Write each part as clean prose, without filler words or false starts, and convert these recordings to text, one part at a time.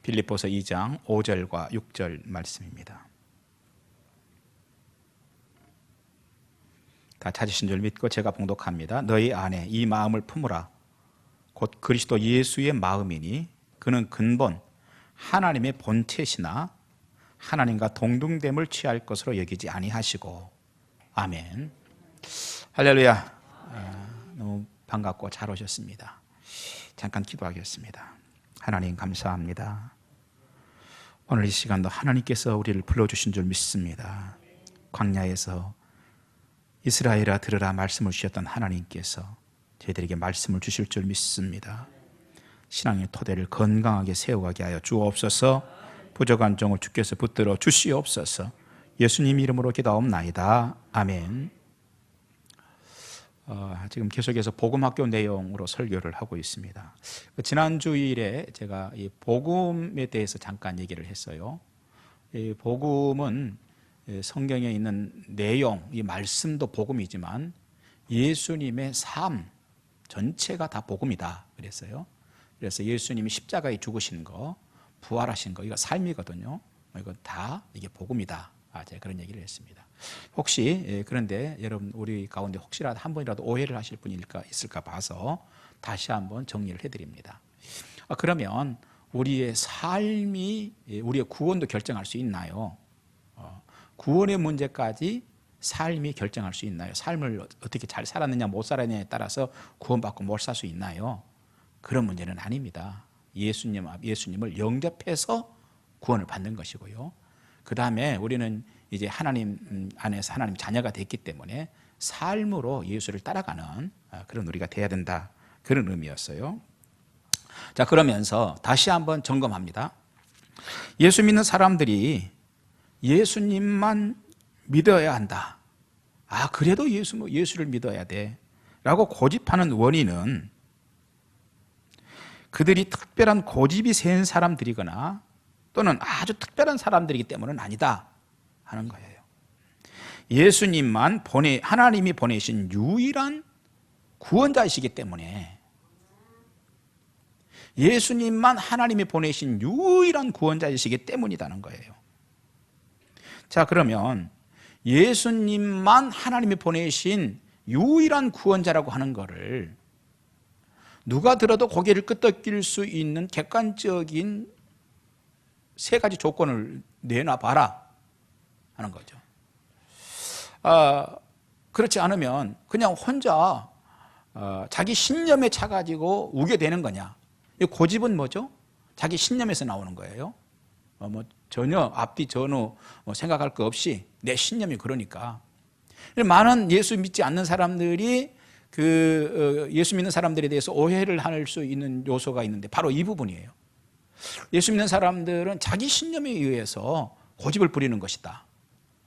빌립보서 2장 5절과 6절 말씀입니다. 다 찾으신 줄 믿고 제가 봉독합니다. 너희 안에 이 마음을 품으라. 곧 그리스도 예수의 마음이니 그는 근본 하나님의 본체시나 하나님과 동등됨을 취할 것으로 여기지 아니하시고. 아멘. 할렐루야. 너무 반갑고 잘 오셨습니다. 잠깐 기도하겠습니다. 하나님 감사합니다. 오늘 이 시간도 하나님께서 우리를 불러주신 줄 믿습니다. 광야에서 이스라엘아 들으라 말씀을 주셨던 하나님께서 저희들에게 말씀을 주실 줄 믿습니다. 신앙의 토대를 건강하게 세워가게 하여 주옵소서. 부족한 종을 주께서 붙들어 주시옵소서. 예수님 이름으로 기도하옵나이다. 아멘. 지금 계속해서 복음학교 내용으로 설교를 하고 있습니다. 지난 주일에 제가 이 복음에 대해서 잠깐 얘기를 했어요. 이 복음은 성경에 있는 내용, 이 말씀도 복음이지만 예수님의 삶 전체가 다 복음이다 그랬어요. 그래서 예수님이 십자가에 죽으신 거, 부활하신 거, 이거 삶이거든요. 이거 다 이게 복음이다. 제가 그런 얘기를 했습니다. 혹시 그런데 여러분 우리 가운데 혹시라도 한 번이라도 오해를 하실 분이 있을까 봐서 다시 한번 정리를 해드립니다. 그러면 우리의 삶이 우리의 구원도 결정할 수 있나요? 구원의 문제까지 삶이 결정할 수 있나요? 삶을 어떻게 잘 살았느냐 못 살았느냐에 따라서 구원받고 못 살 수 있나요? 그런 문제는 아닙니다. 예수님을 영접해서 구원을 받는 것이고요. 그 다음에 우리는 이제 하나님 안에서 하나님 자녀가 됐기 때문에 삶으로 예수를 따라가는 그런 우리가 돼야 된다. 그런 의미였어요. 자, 그러면서 다시 한번 점검합니다. 예수 믿는 사람들이 예수님만 믿어야 한다. 그래도 예수를 믿어야 돼. 라고 고집하는 원인은 그들이 특별한 고집이 센 사람들이거나 또는 아주 특별한 사람들이기 때문은 아니다 하는 거예요. 예수님만 하나님이 보내신 유일한 구원자이시기 때문에, 예수님만 하나님이 보내신 유일한 구원자이시기 때문이라는 거예요. 자, 그러면 예수님만 하나님이 보내신 유일한 구원자라고 하는 거를 누가 들어도 고개를 끄덕일 수 있는 객관적인 세 가지 조건을 내놔봐라 하는 거죠. 그렇지 않으면 그냥 혼자 자기 신념에 차가지고 우게 되는 거냐. 이 고집은 뭐죠? 자기 신념에서 나오는 거예요. 전혀 앞뒤 전후 생각할 거 없이 내 신념이 그러니까. 많은 예수 믿지 않는 사람들이 예수 믿는 사람들에 대해서 오해를 할 수 있는 요소가 있는데 바로 이 부분이에요. 예수 믿는 사람들은 자기 신념에 의해서 고집을 부리는 것이다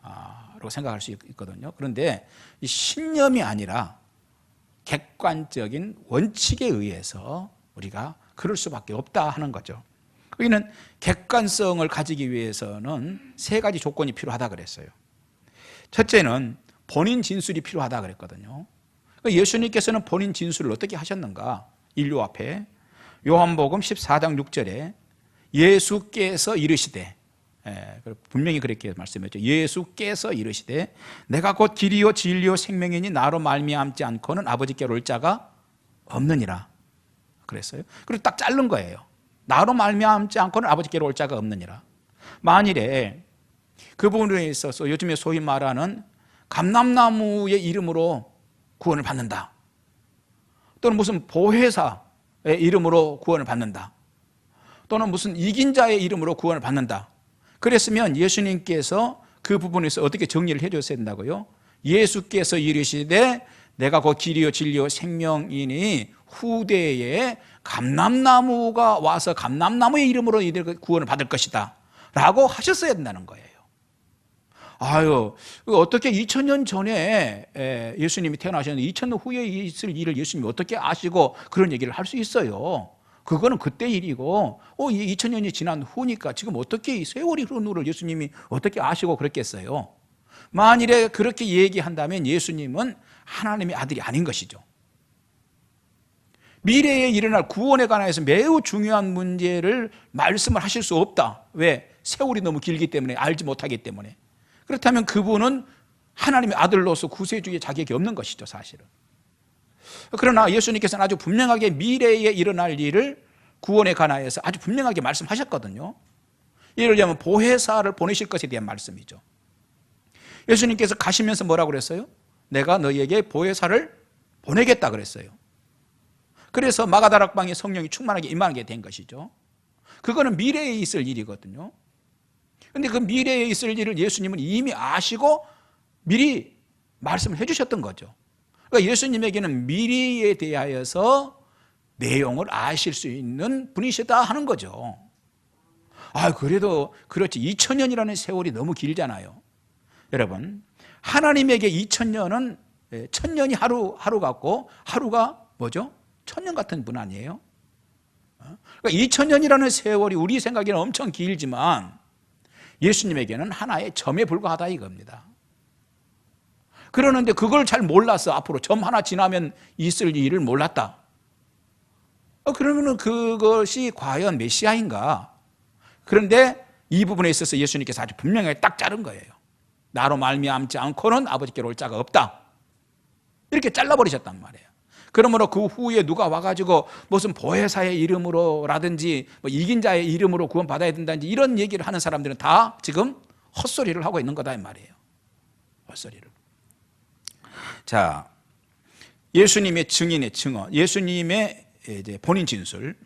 라고 생각할 수 있거든요. 그런데 이 신념이 아니라 객관적인 원칙에 의해서 우리가 그럴 수밖에 없다 하는 거죠. 여기는 객관성을 가지기 위해서는 세 가지 조건이 필요하다 그랬어요. 첫째는 본인 진술이 필요하다 그랬거든요. 예수님께서는 본인 진술을 어떻게 하셨는가? 인류 앞에 요한복음 14장 6절에 예수께서 이르시되, 분명히 그렇게 말씀했죠. 예수께서 이르시되 내가 곧 길이요 진리요 생명이니 나로 말미암지 않고는 아버지께로 올 자가 없느니라 그랬어요. 그리고 딱 자른 거예요. 나로 말미암지 않고는 아버지께로 올 자가 없느니라. 만일에 그 부분에 있어서 요즘에 소위 말하는 감람나무의 이름으로 구원을 받는다, 또는 무슨 보혜사의 이름으로 구원을 받는다, 또는 무슨 이긴 자의 이름으로 구원을 받는다, 그랬으면 예수님께서 그 부분에서 어떻게 정리를 해줘야 된다고요? 예수께서 이르시되 내가 곧 길이요 진리요 생명이니 후대에 감람나무가 와서 감람나무의 이름으로 이들 구원을 받을 것이다 라고 하셨어야 된다는 거예요. 어떻게 2000년 전에 예수님이 태어나셨는데 2000년 후에 있을 일을 예수님이 어떻게 아시고 그런 얘기를 할 수 있어요? 그거는 그때 일이고 2000년이 지난 후니까 지금 어떻게 이 세월이 흐른 후를 예수님이 어떻게 아시고 그랬겠어요? 만일에 그렇게 얘기한다면 예수님은 하나님의 아들이 아닌 것이죠. 미래에 일어날 구원에 관해서 매우 중요한 문제를 말씀을 하실 수 없다. 왜? 세월이 너무 길기 때문에, 알지 못하기 때문에. 그렇다면 그분은 하나님의 아들로서 구세주의 자격이 없는 것이죠, 사실은. 그러나 예수님께서는 아주 분명하게 미래에 일어날 일을 구원에 관하여서 아주 분명하게 말씀하셨거든요. 예를 들면 보혜사를 보내실 것에 대한 말씀이죠. 예수님께서 가시면서 뭐라고 그랬어요? 내가 너희에게 보혜사를 보내겠다 그랬어요. 그래서 마가다락방에 성령이 충만하게 임하게 된 것이죠. 그거는 미래에 있을 일이거든요. 그런데 그 미래에 있을 일을 예수님은 이미 아시고 미리 말씀을 해주셨던 거죠. 그러니까 예수님에게는 미래에 대하여서 내용을 아실 수 있는 분이시다 하는 거죠. 그래도 그렇지, 2000년이라는 세월이 너무 길잖아요. 여러분, 하나님에게 2000년은 1000년이 하루 같고 하루가 뭐죠? 1000년 같은 분 아니에요? 그러니까 2000년이라는 세월이 우리 생각에는 엄청 길지만 예수님에게는 하나의 점에 불과하다 이겁니다. 그러는데 그걸 잘 몰랐어. 앞으로 점 하나 지나면 있을 일을 몰랐다. 그러면 그것이 과연 메시아인가? 그런데 이 부분에 있어서 예수님께서 아주 분명하게 딱 자른 거예요. 나로 말미암지 않고는 아버지께로 올 자가 없다. 이렇게 잘라버리셨단 말이에요. 그러므로 그 후에 누가 와가지고 무슨 보혜사의 이름으로라든지 이긴 자의 이름으로 구원받아야 된다든지 이런 얘기를 하는 사람들은 다 지금 헛소리를 하고 있는 거다 이 말이에요. 헛소리를. 자, 예수님의 증인의 증언, 예수님의 이제 본인 진술,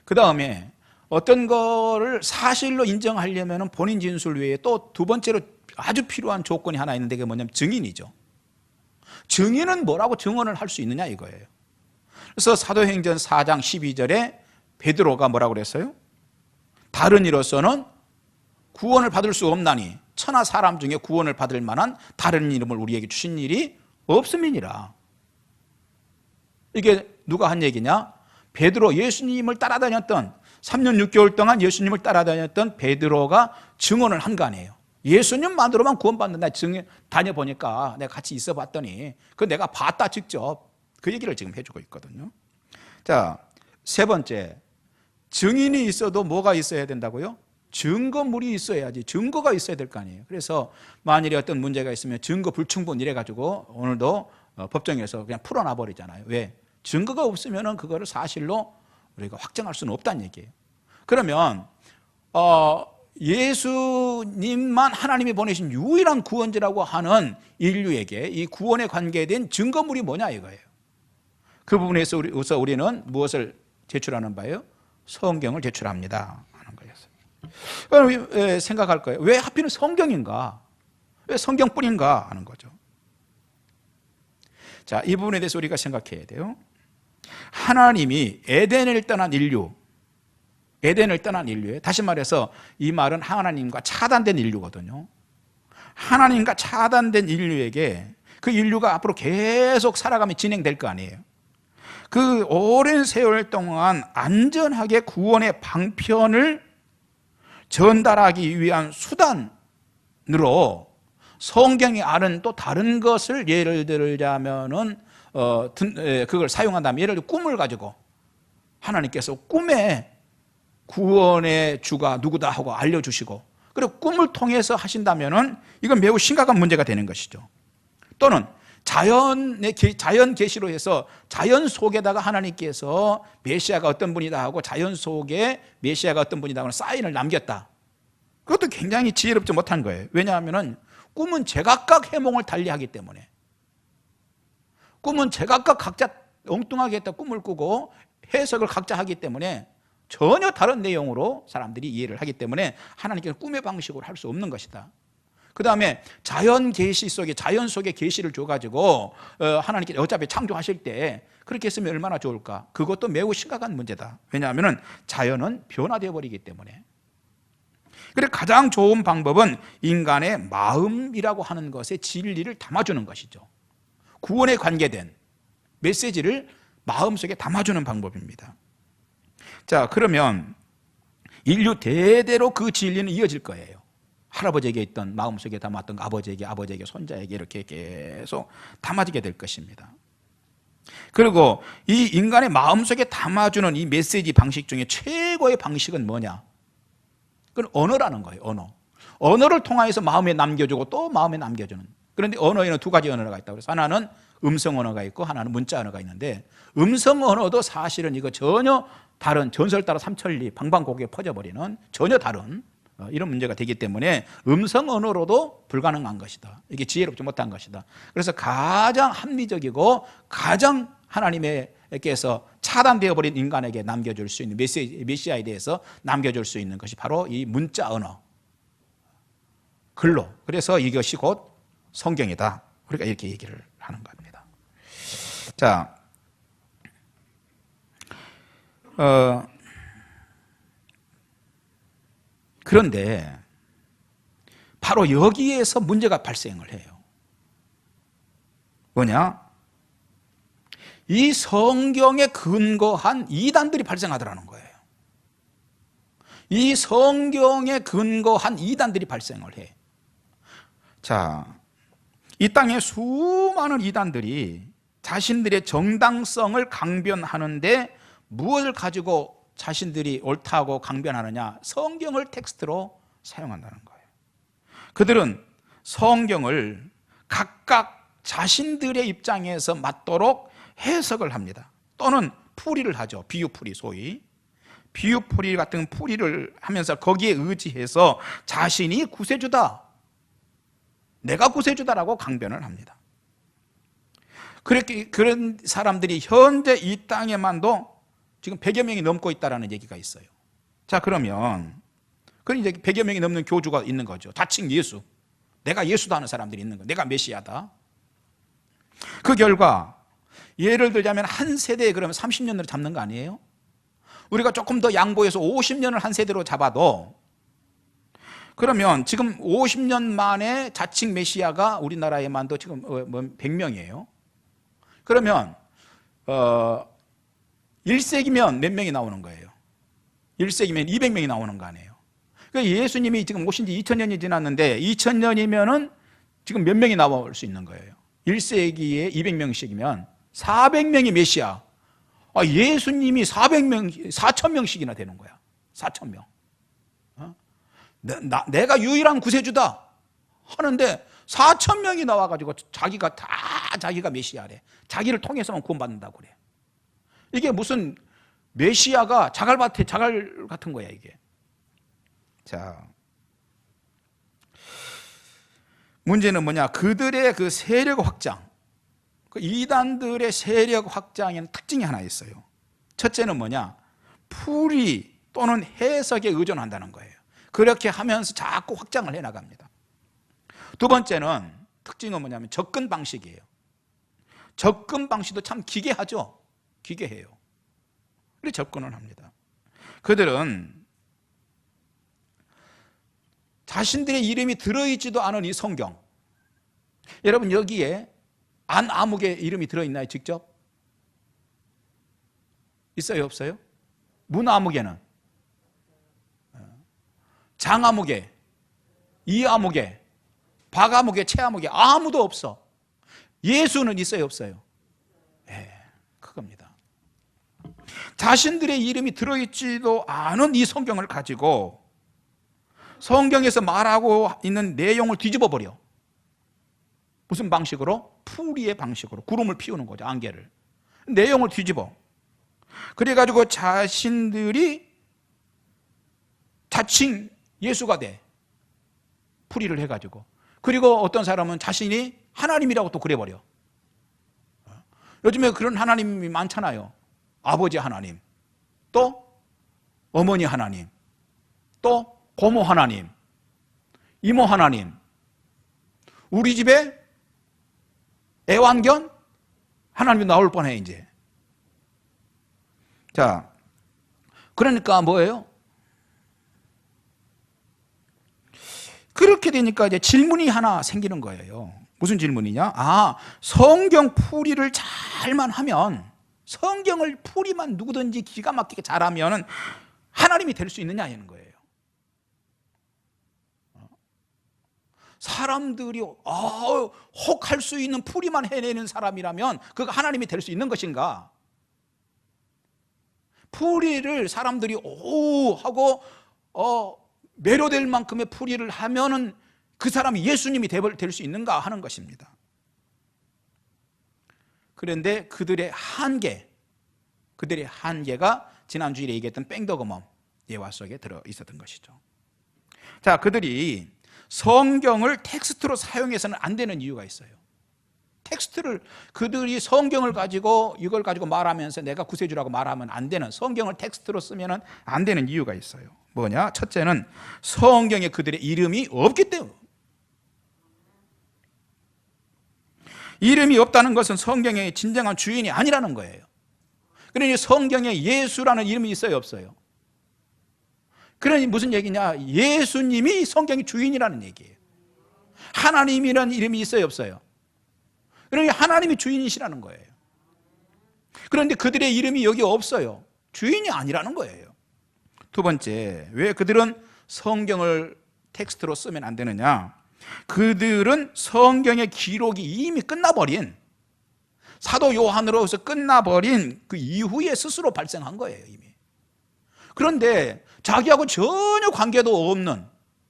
그 다음에 어떤 거를 사실로 인정하려면 본인 진술 외에 또 두 번째로 아주 필요한 조건이 하나 있는데 그게 뭐냐면 증인이죠. 증인은 뭐라고 증언을 할 수 있느냐 이거예요. 그래서 사도행전 4장 12절에 베드로가 뭐라고 그랬어요? 다른 이로서는 구원을 받을 수 없나니 천하 사람 중에 구원을 받을 만한 다른 이름을 우리에게 주신 일이 없음이니라. 이게 누가 한 얘기냐? 베드로, 예수님을 따라다녔던 3년 6개월 동안 예수님을 따라다녔던 베드로가 증언을 한 거 아니에요. 예수님만으로만 구원받는다. 다녀보니까 내가 같이 있어 봤더니 그 내가 봤다 직접. 그 얘기를 지금 해주고 있거든요. 자, 세 번째, 증인이 있어도 뭐가 있어야 된다고요? 증거물이 있어야지. 증거가 있어야 될 거 아니에요. 그래서 만일에 어떤 문제가 있으면 증거 불충분 이래가지고 오늘도 법정에서 그냥 풀어놔 버리잖아요. 왜? 증거가 없으면 그거를 사실로 우리가 확정할 수는 없다는 얘기예요. 그러면 예수님만 하나님이 보내신 유일한 구원자라고 하는 인류에게 이 구원에 관계된 증거물이 뭐냐 이거예요. 그 부분에서 우리는 무엇을 제출하는 바예요? 성경을 제출합니다 하는 거였어요. 그럼 생각할 거예요. 왜 하필은 성경인가? 왜 성경뿐인가 하는 거죠. 자, 이 부분에 대해서 우리가 생각해야 돼요. 하나님이 에덴을 떠난 인류에, 다시 말해서 이 말은 하나님과 차단된 인류거든요. 하나님과 차단된 인류에게 그 인류가 앞으로 계속 살아가며 진행될 거 아니에요. 그 오랜 세월 동안 안전하게 구원의 방편을 전달하기 위한 수단으로 성경이 아는 또 다른 것을 예를 들자면은 그걸 사용한다면 예를 들어 꿈을 가지고 하나님께서 꿈에 구원의 주가 누구다 하고 알려주시고 그리고 꿈을 통해서 하신다면은 이건 매우 심각한 문제가 되는 것이죠. 또는 자연 계시로 해서 자연 속에다가 하나님께서 메시아가 어떤 분이다 하고 자연 속에 메시아가 어떤 분이다 하고 사인을 남겼다. 그것도 굉장히 지혜롭지 못한 거예요. 왜냐하면은 꿈은 제각각 해몽을 달리하기 때문에 꿈은 제각각 각자 엉뚱하게 했다 꿈을 꾸고 해석을 각자 하기 때문에 전혀 다른 내용으로 사람들이 이해를 하기 때문에 하나님께서 꿈의 방식으로 할 수 없는 것이다. 그 다음에 자연 속에 계시를 줘가지고 하나님께서 어차피 창조하실 때 그렇게 했으면 얼마나 좋을까? 그것도 매우 심각한 문제다. 왜냐하면 자연은 변화되어 버리기 때문에. 그래서 가장 좋은 방법은 인간의 마음이라고 하는 것에 진리를 담아주는 것이죠. 구원에 관계된 메시지를 마음속에 담아주는 방법입니다. 자, 그러면 인류 대대로 그 진리는 이어질 거예요. 할아버지에게 있던 마음속에 담았던 아버지에게 손자에게 이렇게 계속 담아지게 될 것입니다. 그리고 이 인간의 마음속에 담아주는 이 메시지 방식 중에 최고의 방식은 뭐냐? 그건 언어라는 거예요. 언어를 통해서 마음에 남겨주고 또 마음에 남겨주는. 그런데 언어에는 두 가지 언어가 있다고 그래서 하나는 음성 언어가 있고 하나는 문자 언어가 있는데, 음성 언어도 사실은 이거 전혀 다른, 전설 따라 삼천리 방방곡곡에 퍼져버리는 전혀 다른 이런 문제가 되기 때문에 음성 언어로도 불가능한 것이다. 이게 지혜롭지 못한 것이다. 그래서 가장 합리적이고 가장 하나님께서 차단되어 버린 인간에게 남겨줄 수 있는 메시아에 대해서 남겨줄 수 있는 것이 바로 이 문자 언어, 글로. 그래서 이것이 곧 성경이다. 우리가 이렇게 얘기를 하는 겁니다. 자, 그런데 바로 여기에서 문제가 발생을 해요. 뭐냐? 이 성경에 근거한 이단들이 발생하더라는 거예요. 이 성경에 근거한 이단들이 발생을 해. 자, 이 땅에 수많은 이단들이 자신들의 정당성을 강변하는데 무엇을 가지고 자신들이 옳다고 강변하느냐? 성경을 텍스트로 사용한다는 거예요. 그들은 성경을 각각 자신들의 입장에서 맞도록 해석을 합니다. 또는 풀이를 하죠. 비유풀이, 소위 비유풀이 같은 풀이를 하면서 거기에 의지해서 자신이 구세주다, 내가 구세주다라고 강변을 합니다. 그렇게 그런 사람들이 현재 이 땅에만도 지금 100여 명이 넘고 있다는 얘기가 있어요. 자, 그러면 이제 100여 명이 넘는 교주가 있는 거죠. 자칭 예수, 내가 예수다 하는 사람들이 있는 거예요. 내가 메시아다. 그 결과 예를 들자면 한 세대에 그러면 30년으로 잡는 거 아니에요? 우리가 조금 더 양보해서 50년을 한 세대로 잡아도, 그러면 지금 50년 만에 자칭 메시아가 우리나라에만도 지금 100명이에요. 그러면 1세기면 몇 명이 나오는 거예요? 1세기면 200명이 나오는 거 아니에요? 그러니까 예수님이 지금 오신 지 2000년이 지났는데 2000년이면은 지금 몇 명이 나올 수 있는 거예요? 1세기에 200명씩이면 400명이 메시아. 예수님이 400명, 4,000명씩이나 되는 거야. 4,000명. 내가 유일한 구세주다 하는데 4,000명이 나와가지고 자기가 메시아래. 자기를 통해서만 구원받는다고 그래. 이게 무슨 메시아가 자갈 같은 거야, 이게. 자, 문제는 뭐냐? 그들의 그 세력 확장, 그 이단들의 세력 확장에는 특징이 하나 있어요. 첫째는 뭐냐? 풀이 또는 해석에 의존한다는 거예요. 그렇게 하면서 자꾸 확장을 해나갑니다. 두 번째는 특징은 뭐냐면 접근 방식이에요. 접근 방식도 참 기괴하죠. 기괴해요. 그래서 접근을 합니다. 그들은 자신들의 이름이 들어있지도 않은 이 성경, 여러분 여기에 안아무개 이름이 들어있나요? 직접? 있어요? 없어요? 문아무개는? 장아무개, 이아무개, 박아무개, 채아무개 아무도 없어. 예수는 있어요? 없어요? 그겁니다. 자신들의 이름이 들어있지도 않은 이 성경을 가지고 성경에서 말하고 있는 내용을 뒤집어 버려. 무슨 방식으로? 풀이의 방식으로. 구름을 피우는 거죠. 안개를. 내용을 뒤집어. 그래가지고 자신들이 자칭 예수가 돼. 풀이를 해가지고. 그리고 어떤 사람은 자신이 하나님이라고 또 그래버려. 요즘에 그런 하나님이 많잖아요. 아버지 하나님, 또 어머니 하나님, 또 고모 하나님, 이모 하나님. 우리 집에 애완견 하나님이 나올 뻔해 이제. 자, 그러니까 뭐예요? 그렇게 되니까 이제 질문이 하나 생기는 거예요. 무슨 질문이냐? 성경 풀이를 잘만 하면, 성경을 풀이만 누구든지 기가 막히게 잘하면 하나님이 될 수 있느냐 하는 거예요. 사람들이 혹할 수 있는 풀이만 해내는 사람이라면 그가 하나님이 될 수 있는 것인가? 풀이를 사람들이 오 하고 매료될 만큼의 풀이를 하면은 그 사람이 예수님이 될 수 있는가 하는 것입니다. 그런데 그들의 한계가 지난주일에 얘기했던 뺑더그멈 예화 속에 들어 있었던 것이죠. 자, 그들이 성경을 텍스트로 사용해서는 안 되는 이유가 있어요. 그들이 성경을 가지고 이걸 가지고 말하면서 내가 구세주라고 말하면 안 되는, 성경을 텍스트로 쓰면 안 되는 이유가 있어요. 뭐냐? 첫째는 성경에 그들의 이름이 없기 때문에. 이름이 없다는 것은 성경의 진정한 주인이 아니라는 거예요. 그러니 성경에 예수라는 이름이 있어요, 없어요? 그러니 무슨 얘기냐? 예수님이 성경의 주인이라는 얘기예요. 하나님이라는 이름이 있어요, 없어요? 그러니 하나님이 주인이시라는 거예요. 그런데 그들의 이름이 여기 없어요. 주인이 아니라는 거예요. 두 번째, 왜 그들은 성경을 텍스트로 쓰면 안 되느냐? 그들은 성경의 기록이 이미 끝나버린, 사도 요한으로서 끝나버린 그 이후에 스스로 발생한 거예요, 이미. 그런데 자기하고 전혀 관계도 없는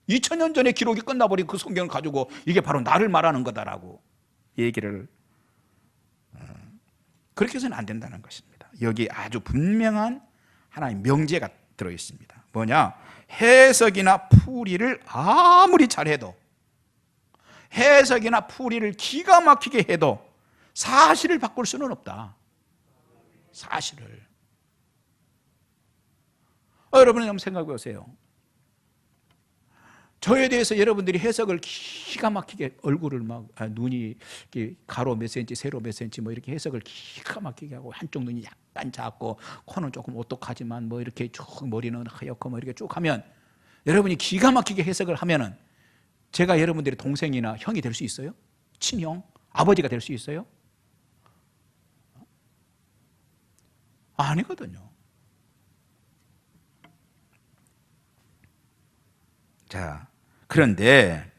2000년 전에 기록이 끝나버린 그 성경을 가지고 이게 바로 나를 말하는 거다라고 얘기를, 그렇게 해서는 안 된다는 것입니다. 여기 아주 분명한 하나의 명제가 들어있습니다. 뭐냐? 해석이나 풀이를 아무리 잘해도, 해석이나 풀이를 기가 막히게 해도 사실을 바꿀 수는 없다. 사실을. 여러분이 한번 생각해 보세요. 저에 대해서 여러분들이 해석을 기가 막히게, 얼굴을 막 눈이 가로 몇 센치, 세로 몇 센치 뭐 이렇게 해석을 기가 막히게 하고, 한쪽 눈이 약간 작고 코는 조금 오똑하지만 뭐 이렇게 쭉 머리는 하얗고 뭐 이렇게 쭉 하면, 여러분이 기가 막히게 해석을 하면은 제가 여러분들의 동생이나 형이 될 수 있어요? 친형? 아버지가 될 수 있어요? 아니거든요. 자, 그런데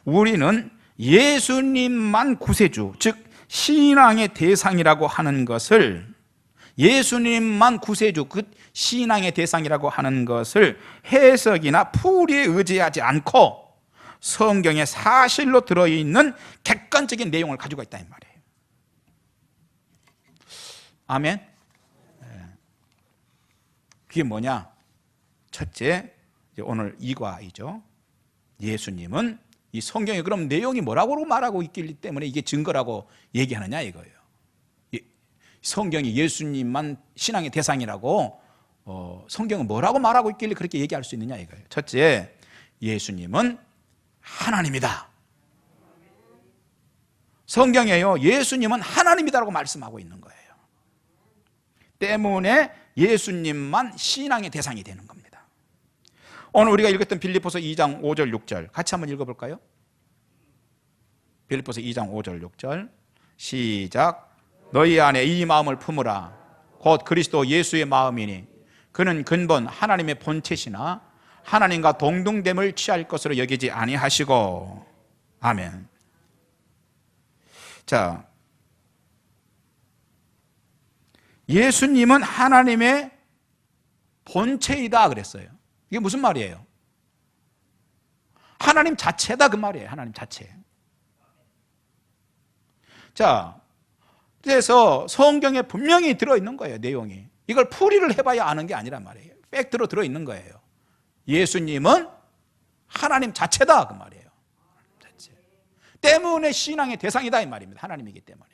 우리는 예수님만 구세주, 즉 신앙의 대상이라고 하는 것을, 예수님만 구세주, 그 신앙의 대상이라고 하는 것을 해석이나 풀이에 의지하지 않고 성경에 사실로 들어있는 객관적인 내용을 가지고 있다 이 말이에요. 아멘. 그게 뭐냐? 첫째, 오늘 이과이죠. 예수님은, 이 성경에 그럼 내용이 뭐라고 말하고 있기 때문에 이게 증거라고 얘기하느냐 이거예요. 성경이 예수님만 신앙의 대상이라고 성경은 뭐라고 말하고 있길래 그렇게 얘기할 수 있느냐 이거예요. 첫째, 예수님은 하나님이다. 성경에요, 예수님은 하나님이다라고 말씀하고 있는 거예요. 때문에 예수님만 신앙의 대상이 되는 겁니다. 오늘 우리가 읽었던 빌립보서 2장 5절 6절 같이 한번 읽어볼까요? 빌립보서 2장 5절 6절 시작. 너희 안에 이 마음을 품으라. 곧 그리스도 예수의 마음이니 그는 근본 하나님의 본체시나 하나님과 동등됨을 취할 것으로 여기지 아니하시고. 아멘. 자, 예수님은 하나님의 본체이다 그랬어요. 이게 무슨 말이에요? 하나님 자체다 그 말이에요. 하나님 자체. 자, 그래서 성경에 분명히 들어있는 거예요, 내용이. 이걸 풀이를 해봐야 아는 게 아니란 말이에요. 팩트로 들어있는 거예요. 예수님은 하나님 자체다 그 말이에요. 자체. 때문에 신앙의 대상이다 이 말입니다. 하나님이기 때문에.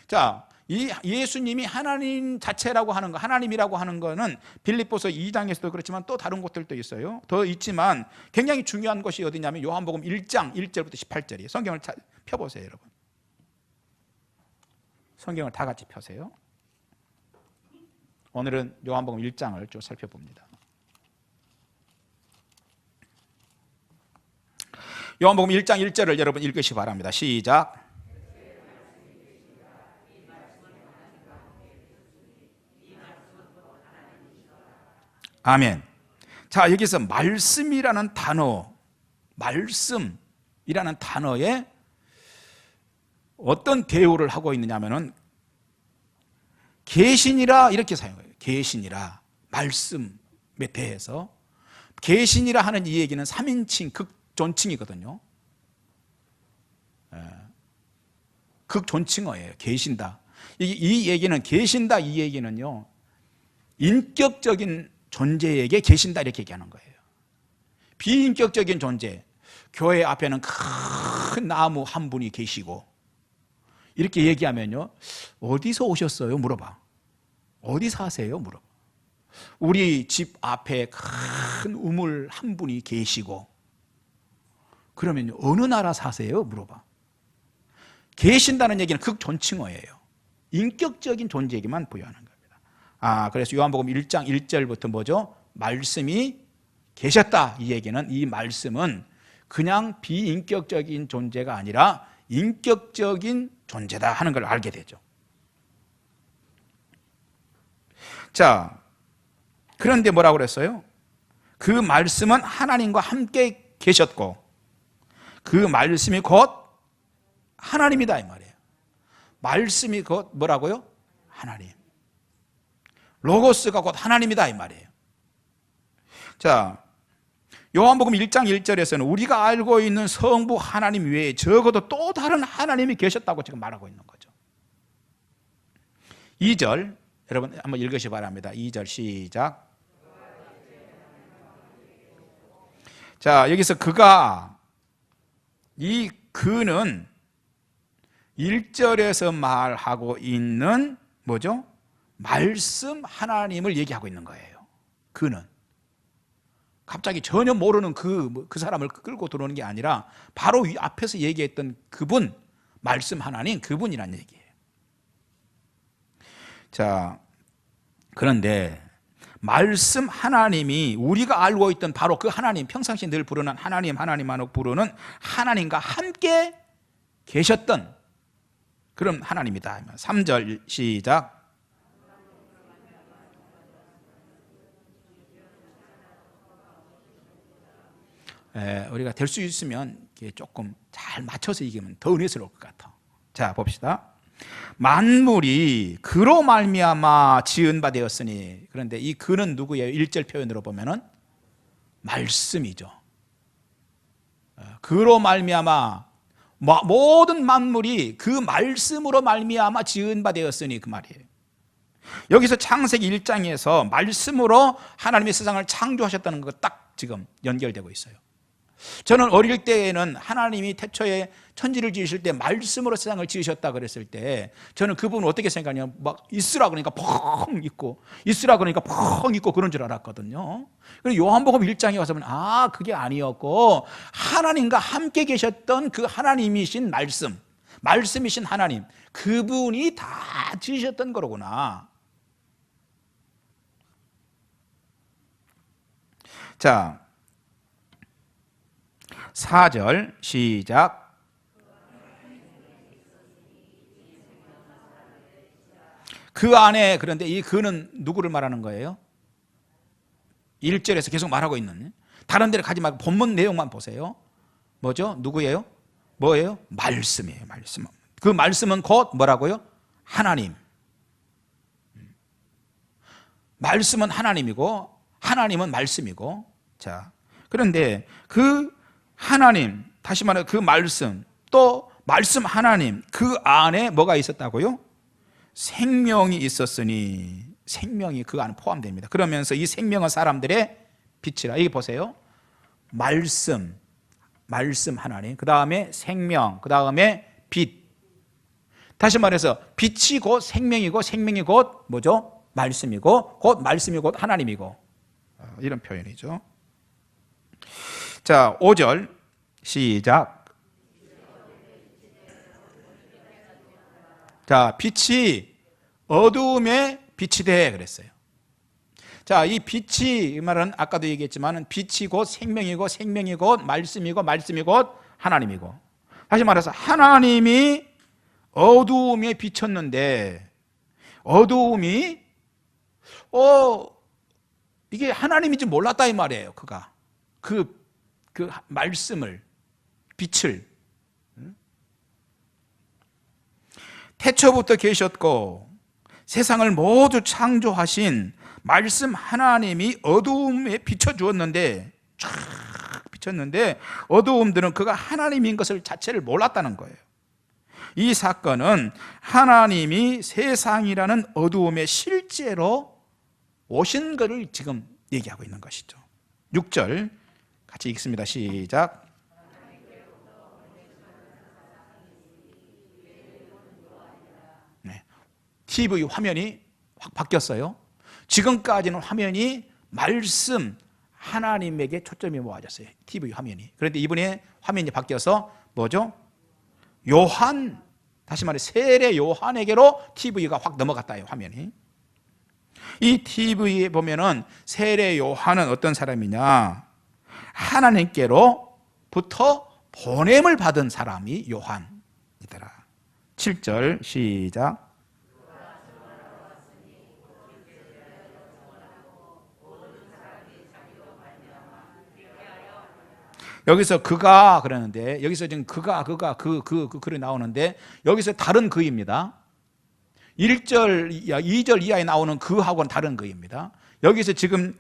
자, 이 예수님이 하나님 자체라고 하는 거, 하나님이라고 하는 거는 빌립보서 2장에서도 그렇지만 또 다른 곳들도 있어요. 더 있지만 굉장히 중요한 것이 어디냐면 요한복음 1장 1절부터 18절이에요. 성경을 펴보세요, 여러분. 성경을 다 같이 펴세요. 오늘은 요한복음 1장을 좀 살펴봅니다. 요한복음 1장 1절을 여러분 읽으시기 바랍니다. 시작. 아멘. 자, 여기서 말씀이라는 단어, 말씀이라는 단어에 어떤 대우를 하고 있느냐 하면은 계시니라 이렇게 사용해요. 계시니라, 말씀에 대해서. 계시니라 하는 이 얘기는 3인칭 극존칭이거든요. 극존칭어예요. 계신다. 이 얘기는, 계신다 이 얘기는요, 인격적인 존재에게 계신다 이렇게 얘기하는 거예요. 비인격적인 존재, 교회 앞에는 큰 나무 한 분이 계시고 이렇게 얘기하면요, 어디서 오셨어요? 물어봐. 어디 사세요? 물어봐. 우리 집 앞에 큰 우물 한 분이 계시고, 그러면 어느 나라 사세요? 물어봐. 계신다는 얘기는 극존칭어예요. 인격적인 존재에게만 부여하는 겁니다. 그래서 요한복음 1장 1절부터 뭐죠? 말씀이 계셨다. 이 얘기는, 이 말씀은 그냥 비인격적인 존재가 아니라 인격적인 존재다 하는 걸 알게 되죠. 자, 그런데 뭐라고 그랬어요? 그 말씀은 하나님과 함께 계셨고 그 말씀이 곧 하나님이다 이 말이에요. 말씀이 곧 뭐라고요? 하나님. 로고스가 곧 하나님이다 이 말이에요. 자, 요한복음 1장 1절에서는 우리가 알고 있는 성부 하나님 외에 적어도 또 다른 하나님이 계셨다고 지금 말하고 있는 거죠. 2절 여러분 한번 읽으시 바랍니다. 2절 시작. 자, 여기서 이 그는 1절에서 말하고 있는 뭐죠? 말씀 하나님을 얘기하고 있는 거예요. 그는 갑자기 전혀 모르는 그 사람을 끌고 들어오는 게 아니라 바로 이 앞에서 얘기했던 그분, 말씀 하나님, 그분이란 얘기예요. 자, 그런데 말씀 하나님이 우리가 알고 있던 바로 그 하나님, 평상시 늘 부르는 하나님하고 부르는 하나님과 함께 계셨던 그런 하나님이다. 3절 시작. 우리가 될 수 있으면 조금 잘 맞춰서 얘기하면 더 은혜스러울 것 같아. 자, 봅시다. 만물이 그로 말미암아 지은 바 되었으니. 그런데 이 그는 누구예요? 1절 표현으로 보면은 말씀이죠. 그로 말미암아 모든 만물이 그 말씀으로 말미암아 지은 바 되었으니 그 말이에요. 여기서 창세기 1장에서 말씀으로 하나님의 세상을 창조하셨다는 것 딱 지금 연결되고 있어요. 저는 어릴 때에는 하나님이 태초에 천지를 지으실 때 말씀으로 세상을 지으셨다 그랬을 때 저는 그분을 어떻게 생각하냐면 막 있으라 그러니까 펑 있고 있으라 그러니까 펑 있고 그런 줄 알았거든요. 그리고 요한복음 1장에 와서 보면 그게 아니었고 하나님과 함께 계셨던 그 하나님이신 말씀이신 하나님, 그분이 다 지으셨던 거로구나. 자, 4절 시작. 그 안에, 그런데 이 그는 누구를 말하는 거예요? 1절에서 계속 말하고 있는, 다른 데를 가지 말고 본문 내용만 보세요. 뭐죠? 누구예요? 뭐예요? 말씀이에요. 말씀. 그 말씀은 곧 뭐라고요? 하나님. 말씀은 하나님이고 하나님은 말씀이고. 자, 그런데 그 하나님, 다시 말해 그 말씀, 또 말씀 하나님, 그 안에 뭐가 있었다고요? 생명이 있었으니, 생명이 그 안에 포함됩니다. 그러면서 이 생명은 사람들의 빛이라. 여기 보세요. 말씀 하나님, 그 다음에 생명, 그 다음에 빛. 다시 말해서 빛이 곧 생명이고 생명이 곧 뭐죠? 말씀이고 곧 말씀이 곧 하나님이고, 이런 표현이죠. 자, 5절 시작. 자, 빛이 어두움에 빛이 돼 그랬어요. 자, 이 빛이, 이 말은 아까도 얘기했지만 빛이 곧 생명이고 생명이 곧 말씀이고 말씀이 곧 하나님이고. 다시 말해서 하나님이 어두움에 비쳤는데 어두움이 이게 하나님인지 몰랐다 이 말이에요. 그 그 말씀을, 빛을 태초부터 계셨고 세상을 모두 창조하신 말씀 하나님이 어두움에 비춰주었는데 쫙 비쳤는데 어두움들은 그가 하나님인 것을 자체를 몰랐다는 거예요. 이 사건은 하나님이 세상이라는 어두움에 실제로 오신 것을 지금 얘기하고 있는 것이죠. 6절 같이 읽습니다. 시작. 네. TV 화면이 확 바뀌었어요. 지금까지는 화면이 말씀 하나님에게 초점이 모아졌어요. TV 화면이. 그런데 이번에 화면이 바뀌어서 뭐죠? 요한, 다시 말해 세례 요한에게로 TV가 확 넘어갔다요, 화면이. 이 TV에 보면은 세례 요한은 어떤 사람이냐? 하나님께로부터 보냄을 받은 사람이 요한이더라. 7절 시작. 여기서 그가 그러는데 여기서 지금 그가 그 글이 나오는데 여기서 다른 그입니다. 1절, 2절 이하에 나오는 그하고는 다른 그입니다. 여기서 지금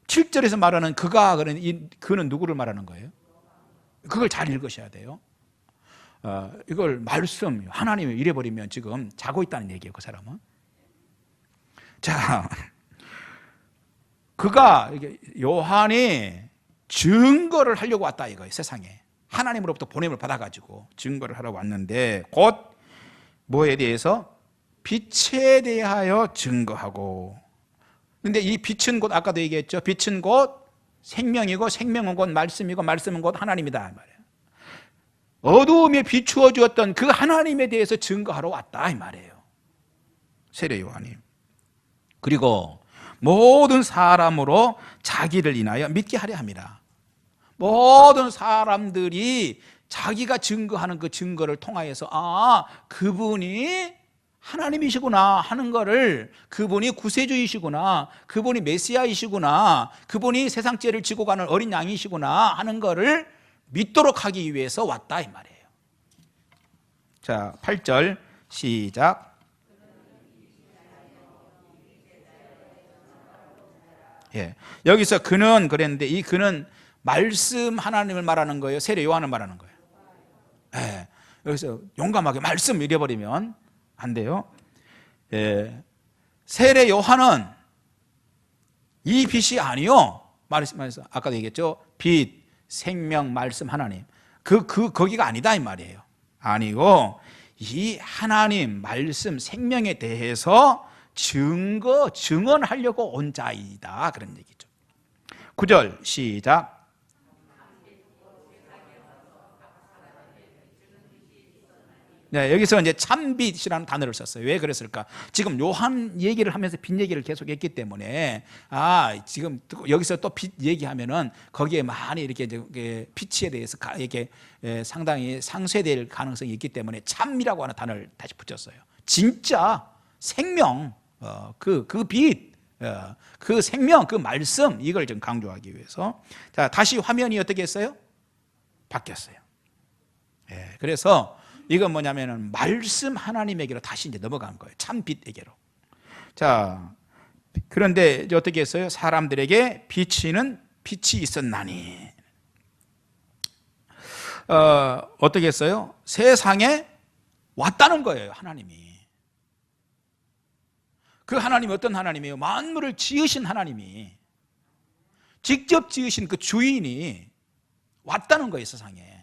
7절에서 말하는 그가 그는 이 그는 누구를 말하는 거예요? 그걸 잘 읽으셔야 돼요. 이걸 말씀 하나님이 이래버리면 지금 자고 있다는 얘기예요. 그 사람은. 자, 그가 요한이 증거를 하려고 왔다 이거예요. 세상에 하나님으로부터 보냄을 받아가지고 증거를 하러 왔는데 곧 뭐에 대해서? 빛에 대하여 증거하고. 근데 이 빛은 곧 아까도 얘기했죠. 빛은 곧 생명이고 생명은 곧 말씀이고 말씀은 곧 하나님이다 말이에요. 어두움에 비추어 주었던 그 하나님에 대해서 증거하러 왔다 이 말이에요. 세례 요한이. 그리고 모든 사람으로 자기를 인하여 믿게 하려 합니다. 모든 사람들이 자기가 증거하는 그 증거를 통하여서 그분이 하나님이시구나 하는 거를, 그분이 구세주이시구나, 그분이 메시아이시구나, 그분이 세상 죄를 지고 가는 어린 양이시구나 하는 거를 믿도록 하기 위해서 왔다 이 말이에요. 자, 8절 시작. 예, 여기서 그는 그랬는데 이 그는 말씀 하나님을 말하는 거예요? 세례 요한을 말하는 거예요? 예, 여기서 용감하게 말씀 잃어버리면 안 돼요. 예, 세례 요한은 이 빛이 아니요. 말씀해서 아까도 얘기했죠. 빛, 생명, 말씀, 하나님. 거기가 아니다 이 말이에요. 아니고 이 하나님, 말씀, 생명에 대해서 증언하려고 온 자이다 그런 얘기죠. 9절 시작. 네, 여기서 이제 참빛이라는 단어를 썼어요. 왜 그랬을까? 지금 요한 얘기를 하면서 빛 얘기를 계속 했기 때문에 지금 여기서 또 빛 얘기하면은 거기에 많이 이렇게 빛에 대해서 이렇게 상당히 상쇄될 가능성이 있기 때문에 참이라고 하는 단어를 다시 붙였어요. 진짜 생명, 그 빛, 그 생명, 그 말씀, 이걸 좀 강조하기 위해서. 자, 다시 화면이 어떻게 했어요? 바뀌었어요. 예, 그래서 이건 뭐냐면은 말씀 하나님에게로 다시 이제 넘어간 거예요. 참 빛에게로. 자, 그런데 이제 어떻게 했어요? 사람들에게 비치는 빛이 있었나니. 어떻게 했어요? 세상에 왔다는 거예요, 하나님이. 그 하나님이 어떤 하나님이에요? 만물을 지으신 하나님이, 직접 지으신 그 주인이 왔다는 거예요, 세상에.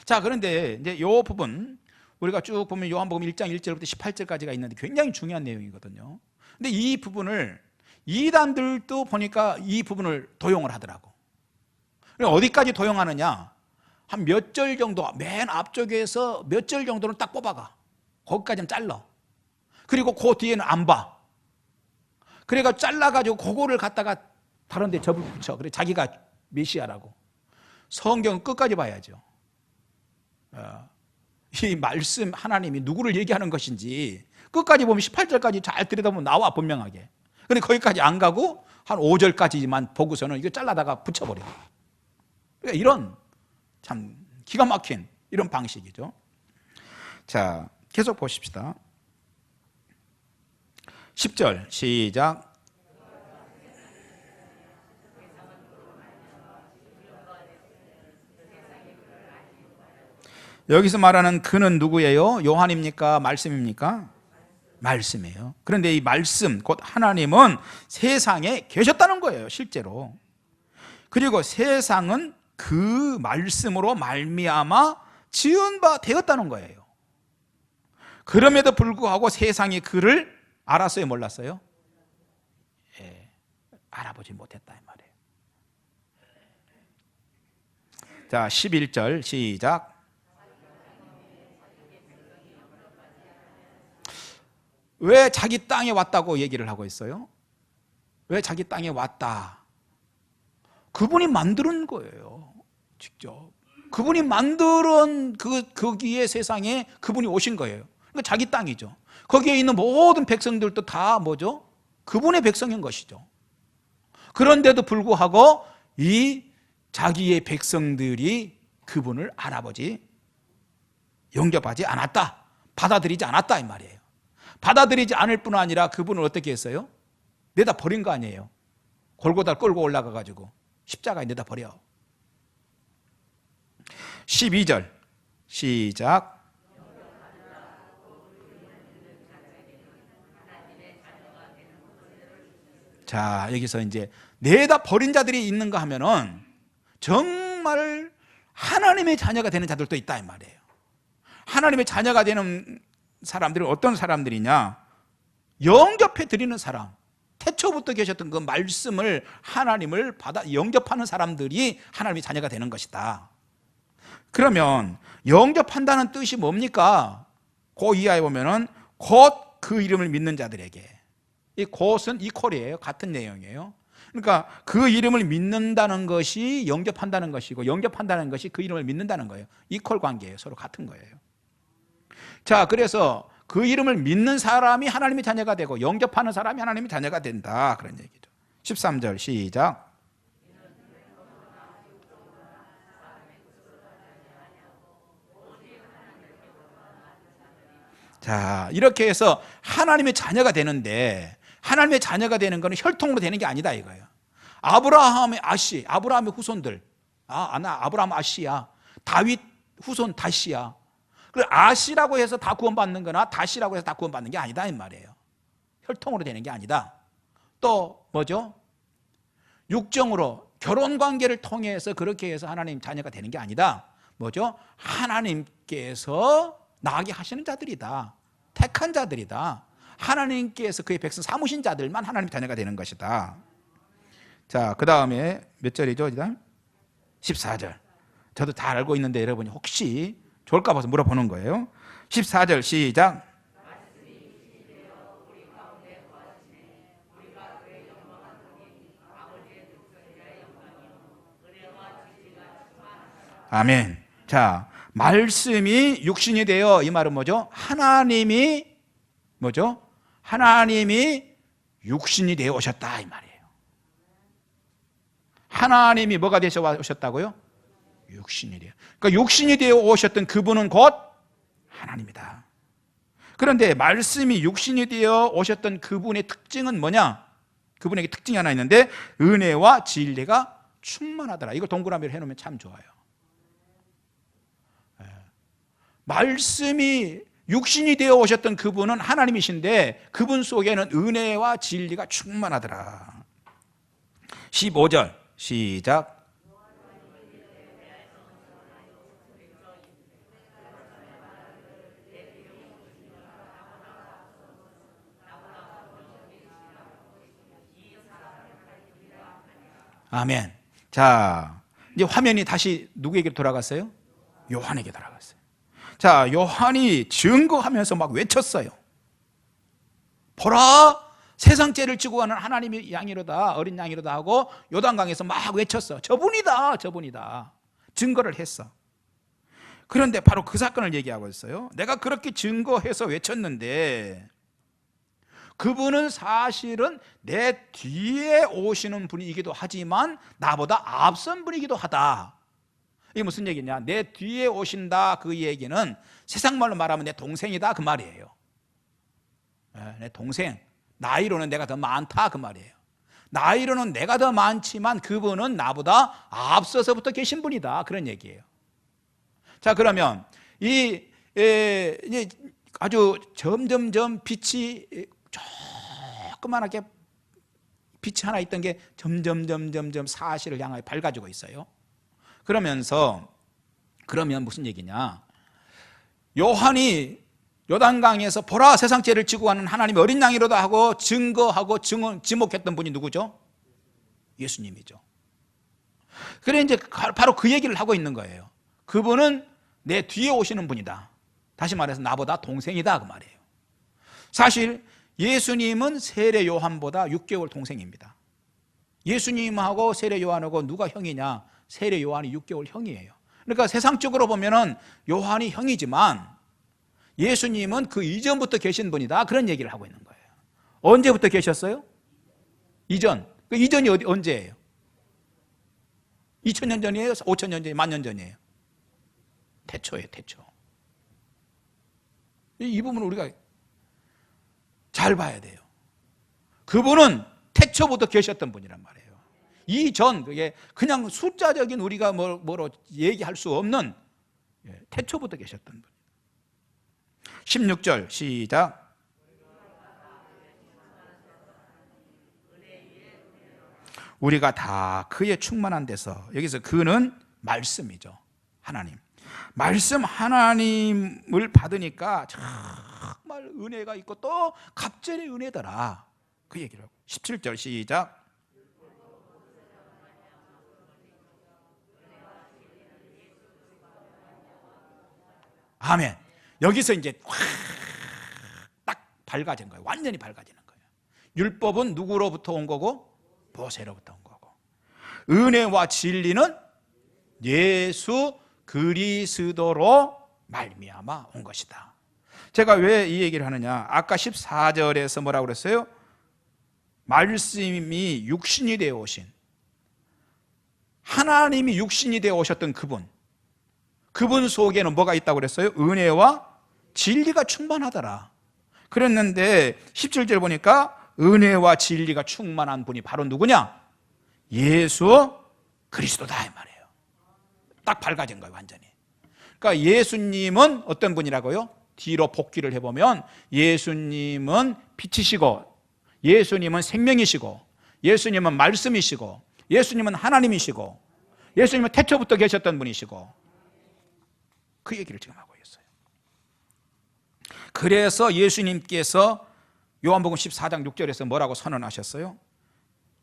자, 그런데 이제 이 부분 우리가 쭉 보면 요한복음 1장 1절부터 18절까지가 있는데 굉장히 중요한 내용이거든요. 근데 이 부분을 이단들도 보니까 이 부분을 도용을 하더라고. 어디까지 도용하느냐? 한 몇 절 정도, 맨 앞쪽에서 몇 절 정도는 딱 뽑아가. 거기까지는 잘라. 그리고 그 뒤에는 안 봐. 그래가 잘라가지고 그거를 갖다가 다른 데 접을 붙여. 그래, 자기가 메시아라고. 성경은 끝까지 봐야죠. 이 말씀 하나님이 누구를 얘기하는 것인지 끝까지 보면 18절까지 잘 들여다보면 나와 분명하게. 근데 거기까지 안 가고 한 5절까지만 보고서는 이거 잘라다가 붙여버려요. 그러니까 이런 참 기가 막힌 이런 방식이죠. 자, 계속 보십시다. 10절 시작. 여기서 말하는 그는 누구예요? 요한입니까? 말씀입니까? 말씀이에요. 그런데 이 말씀 곧 하나님은 세상에 계셨다는 거예요, 실제로. 그리고 세상은 그 말씀으로 말미암아 지은 바 되었다는 거예요. 그럼에도 불구하고 세상이 그를 알았어요, 몰랐어요? 예, 알아보지 못했다 이 말이에요. 자, 11절 시작. 왜 자기 땅에 왔다고 얘기를 하고 있어요? 왜 자기 땅에 왔다? 그분이 만드는 거예요, 직접. 그분이 만드는 거기에 세상에 그분이 오신 거예요. 그러니까 자기 땅이죠. 거기에 있는 모든 백성들도 다 뭐죠? 그분의 백성인 것이죠. 그런데도 불구하고 이 자기의 백성들이 그분을 알아보지, 영접하지 않았다, 받아들이지 않았다 이 말이에요. 받아들이지 않을 뿐 아니라 그분을 어떻게 했어요? 내다 버린 거 아니에요. 골고다를 끌고 올라가가지고 십자가에 내다 버려. 12절 시작. 자, 여기서 이제 내다 버린 자들이 있는가 하면은 정말 하나님의 자녀가 되는 자들도 있다 이 말이에요. 하나님의 자녀가 되는 사람들은 어떤 사람들이냐? 영접해 드리는 사람, 태초부터 계셨던 그 말씀을, 하나님을 받아 영접하는 사람들이 하나님의 자녀가 되는 것이다. 그러면 영접한다는 뜻이 뭡니까? 그 이하에 보면은 곧 그 이름을 믿는 자들에게, 이 곧은 이퀄이에요. 같은 내용이에요. 그러니까 그 이름을 믿는다는 것이 영접한다는 것이고, 영접한다는 것이 그 이름을 믿는다는 거예요. 이퀄 관계예요. 서로 같은 거예요. 자, 그래서 그 이름을 믿는 사람이 하나님의 자녀가 되고 영접하는 사람이 하나님의 자녀가 된다, 그런 얘기죠. 13절 시작. 자, 이렇게 해서 하나님의 자녀가 되는데, 하나님의 자녀가 되는 것은 혈통으로 되는 게 아니다 이거예요. 아브라함의 아씨, 아브라함의 후손들, 나 아브라함 아씨야, 다윗 후손 다시야. 그래서 아씨라고 해서 다 구원받는 거나 다시라고 해서 다 구원받는 게 아니다 이 말이에요. 혈통으로 되는 게 아니다. 또 뭐죠? 육정으로 결혼관계를 통해서 그렇게 해서 하나님 자녀가 되는 게 아니다. 뭐죠? 하나님께서 나게 하시는 자들이다, 택한 자들이다, 하나님께서 그의 백성 삼으신 자들만 하나님 자녀가 되는 것이다. 자, 그 다음에 몇 절이죠? 14절. 저도 다 알고 있는데 여러분이 혹시 좋을까 봐서 물어보는 거예요. 14절 시작. 아멘. 자, 말씀이 육신이 되어, 이 말은 뭐죠? 하나님이 뭐죠? 하나님이 육신이 되어 오셨다 이 말이에요. 하나님이 뭐가 되셔 오셨다고요? 육신이 되어. 그러니까 육신이 되어 오셨던 그분은 곧 하나님이다. 그런데 말씀이 육신이 되어 오셨던 그분의 특징은 뭐냐? 그분에게 특징이 하나 있는데, 은혜와 진리가 충만하더라. 이거 동그라미를 해놓으면 참 좋아요. 말씀이 육신이 되어 오셨던 그분은 하나님이신데 그분 속에는 은혜와 진리가 충만하더라. 15절 시작. 아멘. 자, 이제 화면이 다시 누구에게 돌아갔어요? 요한에게 돌아갔어요. 자, 요한이 증거하면서 막 외쳤어요. 보라, 세상 죄를 지고 가는 하나님의 양이로다, 어린 양이로다 하고 요단강에서 막 외쳤어. 저분이다, 저분이다. 증거를 했어. 그런데 바로 그 사건을 얘기하고 있어요. 내가 그렇게 증거해서 외쳤는데 그분은 사실은 내 뒤에 오시는 분이기도 하지만 나보다 앞선 분이기도 하다. 이게 무슨 얘기냐? 내 뒤에 오신다 그 얘기는 세상 말로 말하면 내 동생이다 그 말이에요. 내 동생, 나이로는 내가 더 많다 그 말이에요. 나이로는 내가 더 많지만 그분은 나보다 앞서서부터 계신 분이다 그런 얘기예요. 자, 그러면 이제 아주 점점점 빛이 조그만하게 빛이 하나 있던 게 점점 사실을 향하여 밝아지고 있어요. 그러면 무슨 얘기냐? 요한이 요단강에서 보라 세상 죄를 지고 가는 하나님의 어린 양이로다 하고 증거하고 지목했던 분이 누구죠? 예수님이죠. 그래 이제 바로 그 얘기를 하고 있는 거예요. 그분은 내 뒤에 오시는 분이다. 다시 말해서 나보다 동생이다 그 말이에요. 사실 예수님은 세례 요한보다 6개월 동생입니다. 예수님하고 세례 요한하고 누가 형이냐? 세례 요한이 6개월 형이에요. 그러니까 세상적으로 보면은 요한이 형이지만 예수님은 그 이전부터 계신 분이다 그런 얘기를 하고 있는 거예요. 언제부터 계셨어요? 이전. 그 이전이 언제예요? 2000년 전이에요? 5000년 전이에요? 10,000년 전이에요? 태초예요, 태초. 이 부분을 우리가 잘 봐야 돼요. 그분은 태초부터 계셨던 분이란 말이에요. 이전, 그게 그냥 숫자적인 우리가 뭐로 얘기할 수 없는 태초부터 계셨던 분. 16절 시작. 우리가 다 그의 충만한 데서, 여기서 그는 말씀이죠. 하나님. 말씀 하나님을 받으니까 정말 은혜가 있고 또 갑절의 은혜더라 그 얘기를 하고. 17절 시작. 아멘. 여기서 이제 딱 밝아진 거예요. 완전히 밝아지는 거예요. 율법은 누구로부터 온 거고? 모세로부터 온 거고, 은혜와 진리는 예수 그리스도로 말미암아 온 것이다. 제가 왜 이 얘기를 하느냐? 아까 14절에서 뭐라고 그랬어요? 말씀이 육신이 되어 오신, 하나님이 육신이 되어 오셨던 그분 속에는 뭐가 있다고 그랬어요? 은혜와 진리가 충만하더라 그랬는데 17절 보니까 은혜와 진리가 충만한 분이 바로 누구냐? 예수 그리스도다 이 말이에요. 딱 밝아진 거예요, 완전히. 그러니까 예수님은 어떤 분이라고요? 뒤로 복귀를 해보면 예수님은 빛이시고, 예수님은 생명이시고, 예수님은 말씀이시고, 예수님은 하나님이시고, 예수님은 태초부터 계셨던 분이시고, 그 얘기를 지금 하고 있어요. 그래서 예수님께서 요한복음 14장 6절에서 뭐라고 선언하셨어요?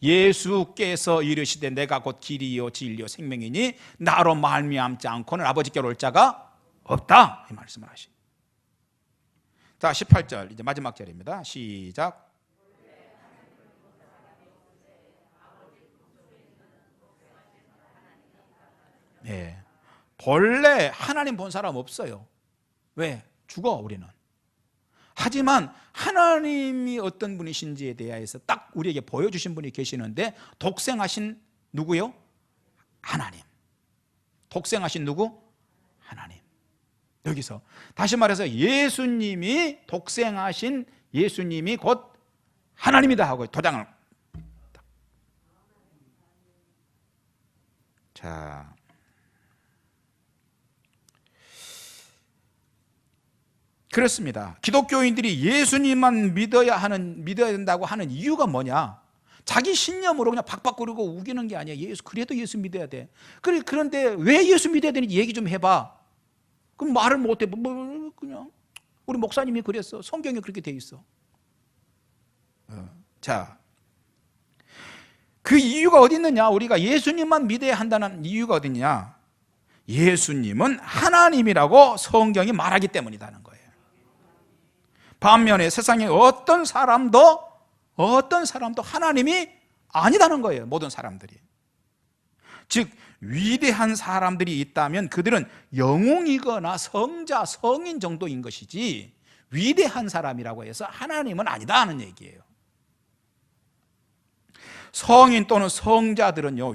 예수께서 이르시되 내가 곧 길이요 진리요 생명이니 나로 말미암지 않고는 아버지께로 올 자가 없다 이 말씀을 하시. 자, 18절 이제 마지막 절입니다. 시작. 네. 본래 하나님 본 사람 없어요. 왜? 죽어 우리는. 하지만 하나님이 어떤 분이신지에 대해서 딱 우리에게 보여주신 분이 계시는데, 독생하신 누구요? 하나님. 독생하신 누구? 하나님. 여기서 다시 말해서 예수님이, 독생하신 예수님이 곧 하나님이다 하고 도장을. 자, 그렇습니다. 기독교인들이 예수님만 믿어야 된다고 하는 이유가 뭐냐? 자기 신념으로 그냥 박박 거리고 우기는 게 아니야. 그래도 예수 믿어야 돼. 그런데 왜 예수 믿어야 되는지 얘기 좀 해봐. 그럼 말을 못해. 그냥 우리 목사님이 그랬어. 성경에 그렇게 돼 있어. 자, 그 이유가 어디 있느냐? 우리가 예수님만 믿어야 한다는 이유가 어디 있냐? 예수님은 하나님이라고 성경이 말하기 때문이라는 거예요. 반면에 세상에 어떤 사람도 하나님이 아니다는 거예요. 모든 사람들이. 즉 위대한 사람들이 있다면 그들은 영웅이거나 성자, 성인 정도인 것이지 위대한 사람이라고 해서 하나님은 아니다 하는 얘기예요. 성인 또는 성자들은요,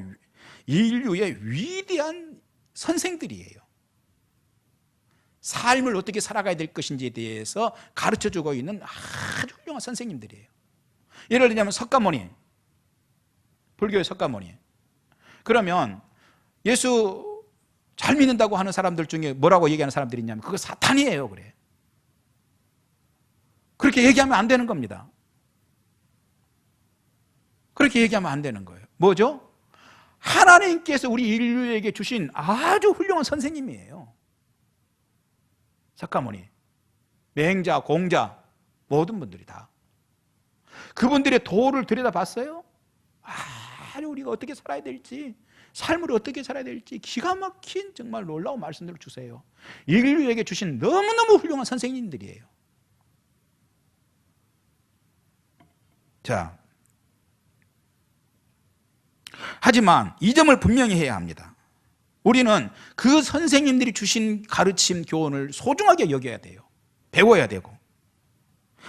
인류의 위대한 선생들이에요. 삶을 어떻게 살아가야 될 것인지에 대해서 가르쳐주고 있는 아주 훌륭한 선생님들이에요. 예를 들자면 석가모니, 불교의 석가모니. 그러면 예수 잘 믿는다고 하는 사람들 중에 뭐라고 얘기하는 사람들이 있냐면 그거 사탄이에요 그래. 그렇게 얘기하면 안 되는 겁니다. 그렇게 얘기하면 안 되는 거예요. 뭐죠? 하나님께서 우리 인류에게 주신 아주 훌륭한 선생님이에요. 석가모니, 맹자, 공자, 모든 분들이 다. 그분들의 도를 들여다봤어요. 아주 우리가 어떻게 살아야 될지, 삶을 어떻게 살아야 될지 기가 막힌 정말 놀라운 말씀들을 주세요. 인류에게 주신 너무너무 훌륭한 선생님들이에요. 자, 하지만 이 점을 분명히 해야 합니다. 우리는 그 선생님들이 주신 가르침, 교훈을 소중하게 여겨야 돼요. 배워야 되고.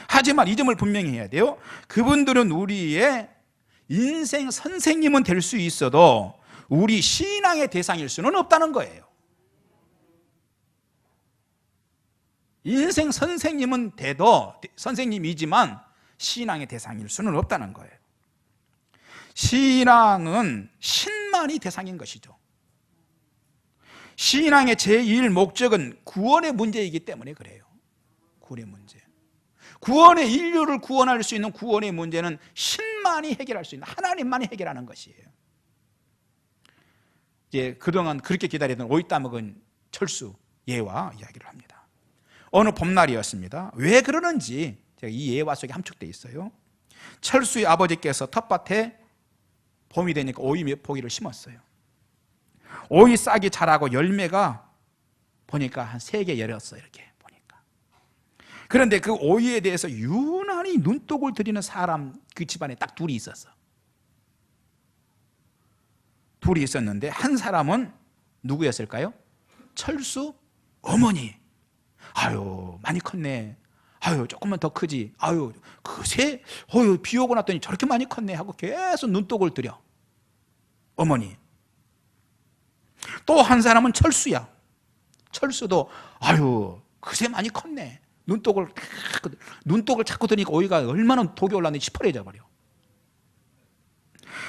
하지만 이 점을 분명히 해야 돼요. 그분들은 우리의 인생 선생님은 될 수 있어도 우리 신앙의 대상일 수는 없다는 거예요. 인생 선생님은 돼도 선생님이지만 신앙의 대상일 수는 없다는 거예요. 신앙은 신만이 대상인 것이죠. 신앙의 제1 목적은 구원의 문제이기 때문에 그래요. 구원의 문제. 구원의 인류를 구원할 수 있는 구원의 문제는 신만이 해결할 수 있는, 하나님만이 해결하는 것이에요. 이제 그동안 그렇게 기다리던 오이 따먹은 철수 예와 이야기를 합니다. 어느 봄날이었습니다. 왜 그러는지 제가 이 예화 속에 함축되어 있어요. 철수의 아버지께서 텃밭에 봄이 되니까 오이 몇 포기를 심었어요. 오이 싹이 자라고 열매가 보니까 한 3개 열렸어요. 이렇게 보니까. 그런데 그 오이에 대해서 유난히 눈독을 들이는 사람, 그 집안에 딱 둘이 있었어. 둘이 있었는데 한 사람은 누구였을까요? 철수 어머니. 아유 많이 컸네. 아유 조금만 더 크지. 아유 그새 비 오고 났더니 저렇게 많이 컸네 하고 계속 눈독을 들여. 어머니. 또 한 사람은 철수야. 철수도 아유 그새 많이 컸네. 눈독을 자꾸 드니까 오이가 얼마나 독이 올랐는지 시퍼래져 버려.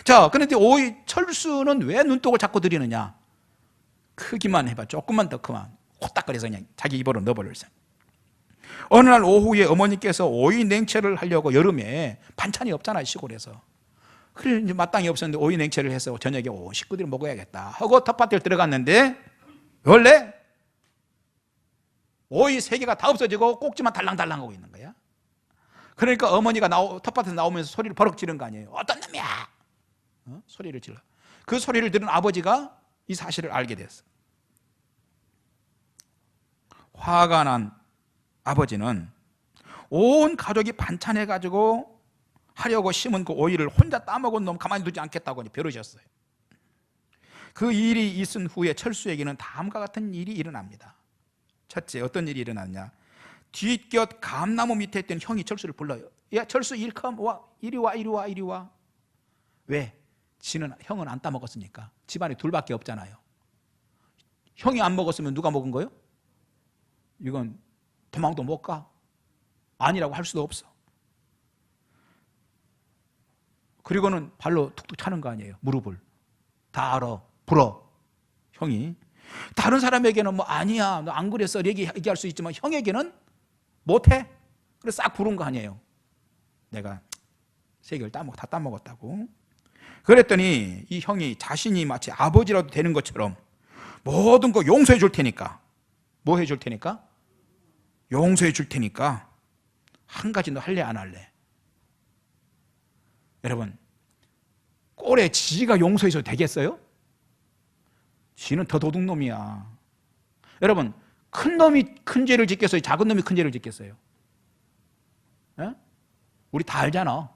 자, 그런데 오이 철수는 왜 눈독을 자꾸 들이느냐? 크기만 해봐. 조금만 더 크면 호딱거려서 그냥 자기 입으로 넣어버렸어. 어느 날 오후에 어머니께서 오이 냉채를 하려고, 여름에 반찬이 없잖아요, 시골에서. 그래 이제 마땅히 없었는데 오이 냉채를 해서 저녁에 식구들이 먹어야겠다 하고 텃밭에 들어갔는데 원래 오이 3개가 다 없어지고 꼭지만 달랑달랑하고 있는 거야. 그러니까 어머니가 텃밭에서 나오면서 소리를 버럭 지른 거 아니에요. 어떤 놈이야? 소리를 질러. 그 소리를 들은 아버지가 이 사실을 알게 됐어. 화가 난 아버지는 온 가족이 반찬해가지고 하려고 심은 그 오이를 혼자 따먹은 놈 가만히 두지 않겠다고 벼르셨어요. 그 일이 있은 후에 철수에게는 다음과 같은 일이 일어납니다. 첫째, 어떤 일이 일어났냐? 뒷곁 감나무 밑에 있던 형이 철수를 불러요. 야 철수 와, 이리 와. 왜? 형은 안 따먹었으니까. 집안에 둘밖에 없잖아요. 형이 안 먹었으면 누가 먹은 거예요? 이건 도망도 못 가. 아니라고 할 수도 없어. 그리고는 발로 툭툭 차는 거 아니에요. 무릎을. 다 알아. 불어. 형이. 다른 사람에게는 뭐 아니야, 너 안 그랬어 얘기할 수 있지만 형에게는 못해. 그래서 싹 부른 거 아니에요. 내가 3개를 다 따먹었다고. 그랬더니 이 형이 자신이 마치 아버지라도 되는 것처럼 모든 거 용서해 줄 테니까. 뭐 해 줄 테니까? 용서해 줄 테니까 한 가지 너 할래 안 할래? 여러분, 꼴에 지가 용서해서 되겠어요? 지는 더 도둑놈이야. 여러분, 큰 놈이 큰 죄를 짓겠어요? 작은 놈이 큰 죄를 짓겠어요? 에? 우리 다 알잖아.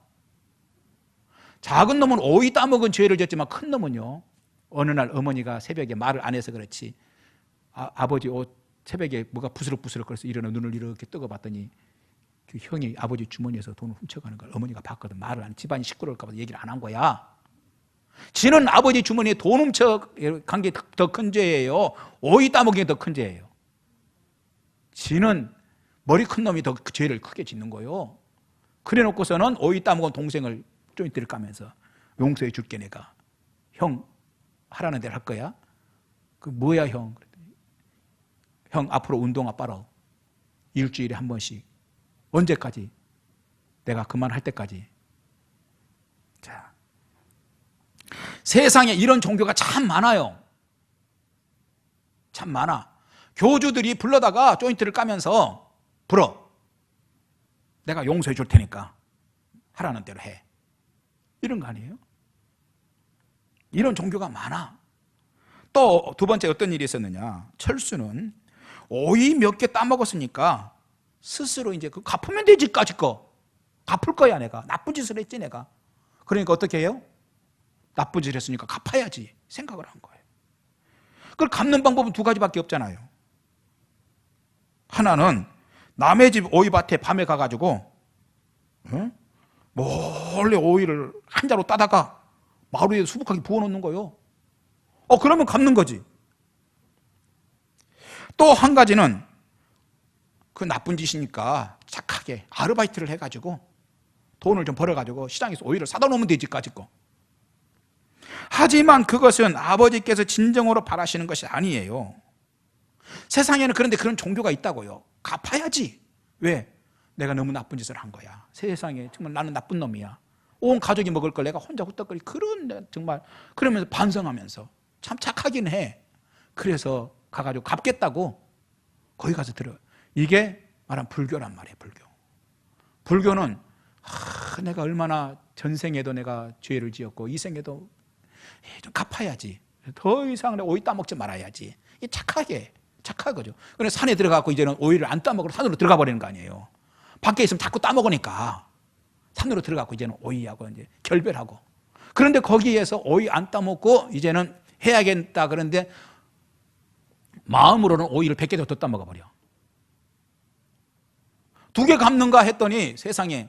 작은 놈은 오이 따먹은 죄를 졌지만 큰 놈은요, 어느 날 어머니가 새벽에 말을 안 해서 그렇지 아버지 옷 새벽에 뭐가 부스럭부스럭 그래서 일어나 눈을 이렇게 뜨고 봤더니 그 형이 아버지 주머니에서 돈을 훔쳐가는 걸 어머니가 봤거든. 말을 안, 집안이 시끄러울까 봐 얘기를 안 한 거야. 지는 아버지 주머니에 돈 훔쳐 간 게 더 큰 죄예요. 오이 따먹은 게 더 큰 죄예요. 지는 머리 큰 놈이 더 죄를 크게 짓는 거예요. 그래 놓고서는 오이 따먹은 동생을 조인트를 까면서 용서해 줄게 내가. 형 하라는 대로 할 거야? 그 뭐야 형? 형 앞으로 운동화 빨아. 일주일에 한 번씩. 언제까지? 내가 그만할 때까지. 자, 세상에 이런 종교가 참 많아요. 참 많아. 교주들이 불러다가 조인트를 까면서 불어. 내가 용서해 줄 테니까 하라는 대로 해. 이런 거 아니에요? 이런 종교가 많아. 또 두 번째 어떤 일이 있었느냐. 철수는 오이 몇 개 따먹었으니까 스스로 이제 그 갚으면 되지, 까짓 거. 갚을 거야, 내가. 나쁜 짓을 했지, 내가. 그러니까 어떻게 해요? 나쁜 짓을 했으니까 갚아야지 생각을 한 거예요. 그걸 갚는 방법은 두 가지밖에 없잖아요. 하나는 남의 집 오이밭에 밤에 가가지고 몰래 오이를 한 자루 따다가 마루 위에 수북하게 부어놓는 거예요. 그러면 갚는 거지. 또 한 가지는 그 나쁜 짓이니까 착하게 아르바이트를 해가지고 돈을 좀 벌어가지고 시장에서 오이를 사다 놓으면 되지, 까짓 거. 하지만 그것은 아버지께서 진정으로 바라시는 것이 아니에요. 세상에는 그런데 그런 종교가 있다고요. 갚아야지. 왜? 내가 너무 나쁜 짓을 한 거야. 세상에 정말 나는 나쁜 놈이야. 온 가족이 먹을 걸 내가 혼자 후딱거리. 그런 정말 그러면서 반성하면서 참 착하긴 해. 그래서 가가지고 갚겠다고 거기 가서 들어요. 이게 말하면 불교란 말이에요. 불교는 내가 얼마나 전생에도 내가 죄를 지었고 이 생에도 좀 갚아야지. 더 이상 오이 따먹지 말아야지. 이게 착하거죠. 그래서 산에 들어가고 이제는 오이를 안 따먹으러 산으로 들어가 버리는 거 아니에요. 밖에 있으면 자꾸 따먹으니까 산으로 들어가고 이제는 오이하고 이제 결별하고. 그런데 거기에서 오이 안 따먹고 이제는 해야겠다. 그런데 마음으로는 오이를 100개 더 따먹어 버려. 2개 갚는가 했더니 세상에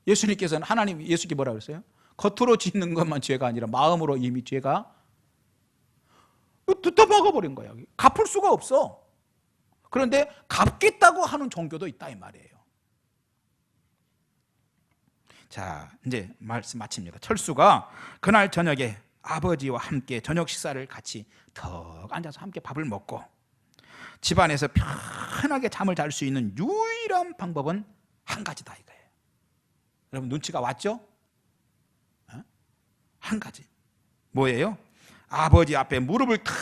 예수님께서는 예수께 뭐라고 그랬어요? 겉으로 짓는 것만 죄가 아니라 마음으로 이미 죄가 뜯어 먹어버린 거야. 갚을 수가 없어. 그런데 갚겠다고 하는 종교도 있다 이 말이에요. 자, 이제 말씀 마칩니다. 철수가 그날 저녁에 아버지와 함께 저녁 식사를 같이 턱 앉아서 함께 밥을 먹고 집안에서 편하게 잠을 잘 수 있는 유일한 방법은 한 가지다 이거예요. 여러분 눈치가 왔죠? 한 가지. 뭐예요? 아버지 앞에 무릎을 탁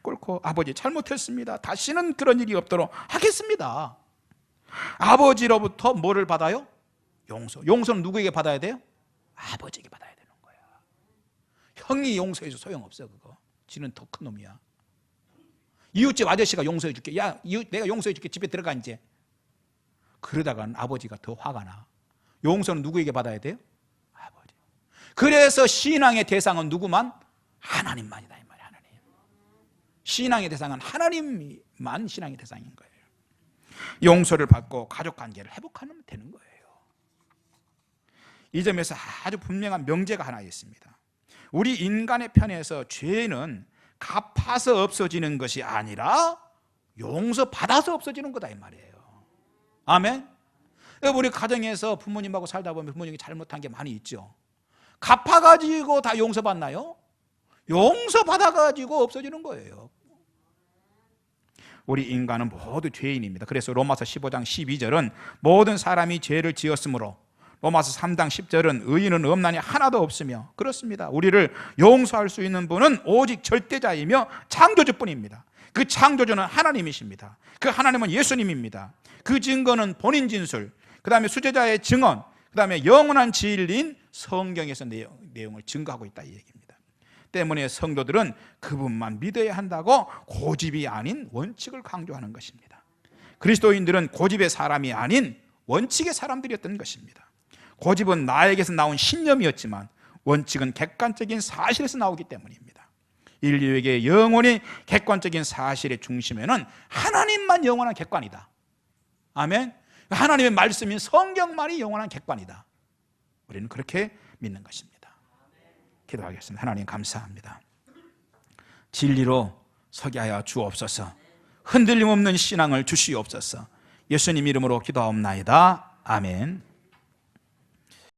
꿇고 아버지 잘못했습니다. 다시는 그런 일이 없도록 하겠습니다. 아버지로부터 뭐를 받아요? 용서. 용서는 누구에게 받아야 돼요? 아버지에게 받아야 되는 거야. 형이 용서해줘 소용없어 그거. 지는 더 큰 놈이야. 이웃집 아저씨가 용서해 줄게. 야, 내가 용서해 줄게. 집에 들어가 이제. 그러다가는 아버지가 더 화가 나. 용서는 누구에게 받아야 돼요? 아버지. 그래서 신앙의 대상은 누구만? 하나님만이다 이 말이야. 하나님. 신앙의 대상은 하나님만 신앙의 대상인 거예요. 용서를 받고 가족관계를 회복하면 되는 거예요. 이 점에서 아주 분명한 명제가 하나 있습니다. 우리 인간의 편에서 죄는 갚아서 없어지는 것이 아니라 용서받아서 없어지는 거다 이 말이에요. 아멘. 우리 가정에서 부모님하고 살다 보면 부모님이 잘못한 게 많이 있죠. 갚아가지고 다 용서받나요? 용서받아가지고 없어지는 거예요. 우리 인간은 모두 죄인입니다. 그래서 로마서 15장 12절은 모든 사람이 죄를 지었으므로, 로마서 3장 10절은 의인은 없나니 하나도 없으며, 그렇습니다. 우리를 용서할 수 있는 분은 오직 절대자이며 창조주뿐입니다. 그 창조주는 하나님이십니다. 그 하나님은 예수님입니다. 그 증거는 본인 진술, 그 다음에 수제자의 증언, 그 다음에 영원한 진리인 성경에서 내용을 증거하고 있다 이 얘기입니다. 때문에 성도들은 그분만 믿어야 한다고 고집이 아닌 원칙을 강조하는 것입니다. 그리스도인들은 고집의 사람이 아닌 원칙의 사람들이었던 것입니다. 고집은 나에게서 나온 신념이었지만 원칙은 객관적인 사실에서 나오기 때문입니다. 인류에게 영원히 객관적인 사실의 중심에는 하나님만 영원한 객관이다. 아멘. 하나님의 말씀인 성경만이 영원한 객관이다. 우리는 그렇게 믿는 것입니다. 기도하겠습니다. 하나님 감사합니다. 진리로 서게 하여 주옵소서. 흔들림 없는 신앙을 주시옵소서. 예수님 이름으로 기도하옵나이다. 아멘.